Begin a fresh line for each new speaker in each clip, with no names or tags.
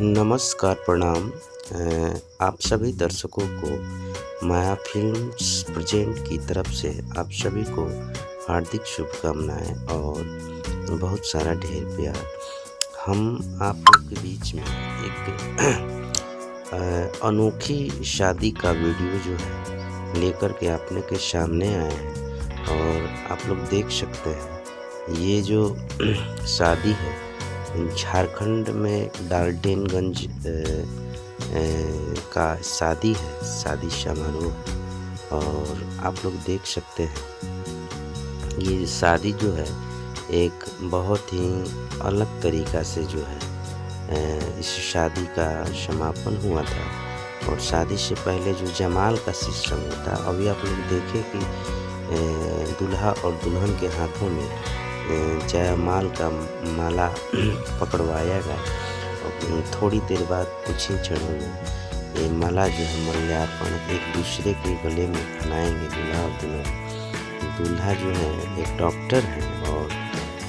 नमस्कार, प्रणाम। आप सभी दर्शकों को माया फिल्म्स प्रेजेंट की तरफ से आप सभी को हार्दिक शुभकामनाएं और बहुत सारा ढेर प्यार। हम आप लोग के बीच में एक अनोखी शादी का वीडियो जो है लेकर के आपने के सामने आए हैं और आप लोग देख सकते हैं ये जो शादी है झारखंड में डाल्टनगंज का शादी है, शादी समारोह। और आप लोग देख सकते हैं ये शादी जो है एक बहुत ही अलग तरीक़ा से जो है इस शादी का समापन हुआ था। और शादी से पहले जो जमाल का सिस्टम होता, अभी आप लोग देखें कि दूल्हा और दुल्हन के हाथों में जयमाल का माला पकड़वाया गया और थोड़ी देर बाद कुछ ही क्षणों में ये माला जो है मल्यार्पण एक दूसरे के गले में पहनाएंगे दूल्हा और दुल्हन। दूल्हा जो है एक डॉक्टर है और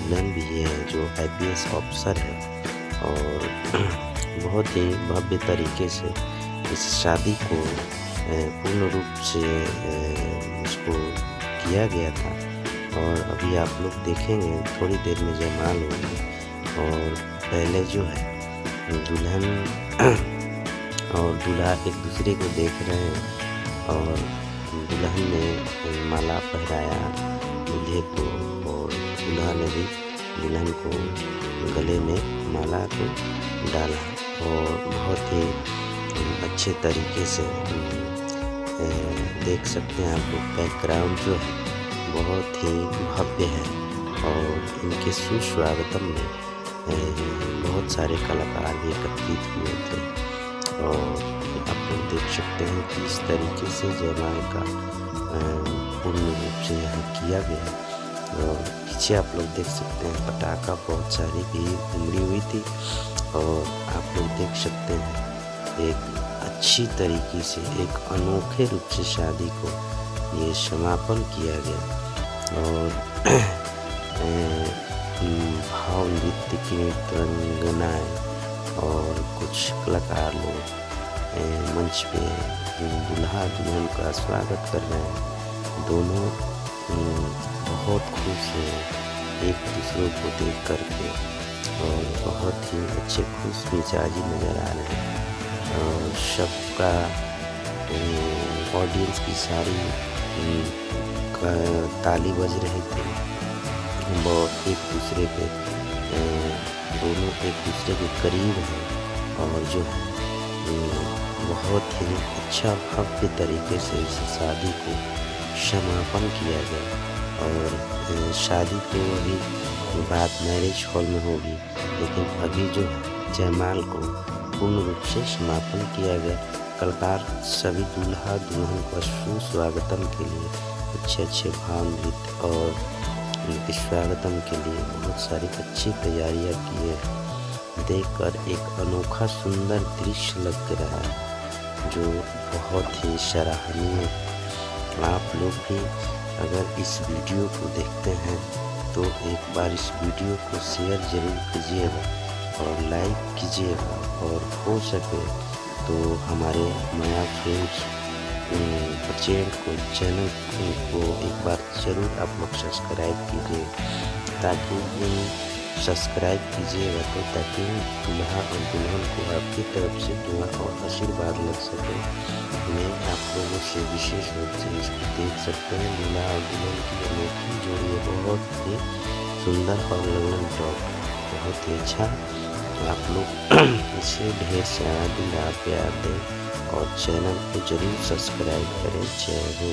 दुल्हन भी है जो IPS ऑफिसर है। और बहुत ही भव्य तरीके से इस शादी को पूर्ण रूप से इसको किया गया था। और अभी आप लोग देखेंगे थोड़ी देर में जयमाल होगी और पहले जो है दुल्हन और दूल्हा एक दूसरे को देख रहे हैं और दुल्हन ने माला पहनाया दूल्हे को और दूल्हा ने भी दुल्हन को गले में माला को डाला। और बहुत ही अच्छे तरीके से देख सकते हैं आप लोग बैकग्राउंड जो है बहुत ही भव्य है। और इनके सुस्वागतम में बहुत सारे कलाकार भी एकत्रित हुए थे। और आप लोग देख सकते हैं कि इस तरीके से जयमाल का पूर्ण रूप से यहाँ किया गया। और पीछे आप लोग देख सकते हैं पटाखा बहुत सारी भी उमड़ी हुई थी। और आप लोग देख सकते हैं एक अच्छी तरीके से एक अनोखे रूप से शादी को ये समापन किया गया। और भाव नृत्य की तरंगनाएँ और कुछ कलाकार लोग मंच पे दूल्हा दुल्हन का स्वागत कर रहे हैं। दोनों बहुत खुश हैं एक दूसरे को देख करके और बहुत ही अच्छे खुश मिजाजी नज़र आ रहे हैं। और सबका ऑडियंस की सारी ताली बज रही थी। बहुत एक दूसरे पे दोनों एक दूसरे के करीब हैं और जो है बहुत ही अच्छा भव्य तरीके से इस शादी को समापन किया गया। और शादी तो अभी बात मैरिज हॉल में होगी, लेकिन अभी जो है जयमाल को पूर्ण रूप से समापन किया गया। कलाकार सभी दूल्हा दुल्हन को सुस्वागतम के लिए अच्छे भाव नृत्य और उनके स्वागतम के लिए बहुत सारी अच्छी तैयारियां की है। देखकर एक अनोखा सुंदर दृश्य लग रहा है जो बहुत ही सराहनीय है। आप लोग भी अगर इस वीडियो को देखते हैं तो एक बार इस वीडियो को शेयर ज़रूर कीजिएगा और लाइक कीजिएगा। और हो सके तो हमारे माया फिल्म्स प्रेजेंट को चैनल को एक बार ज़रूर आप लोग सब्सक्राइब कीजिए, ताकि सब्सक्राइब कीजिएगा तो ताकि दूल्हा और दुल्हन को आपकी तरफ से दुआ और आशीर्वाद लग सके। मैं आप लोगों से विशेष रूप से इसको देख सकते हैं दूल्हा और दुल्हन की अनोखी जोड़ी है, बहुत ही सुंदर और लगन टॉप बहुत ही अच्छा। आप लोग इसे ढेर सारा दुआ प्यार दें और चैनल को जरूर सब्सक्राइब करें। जय हो।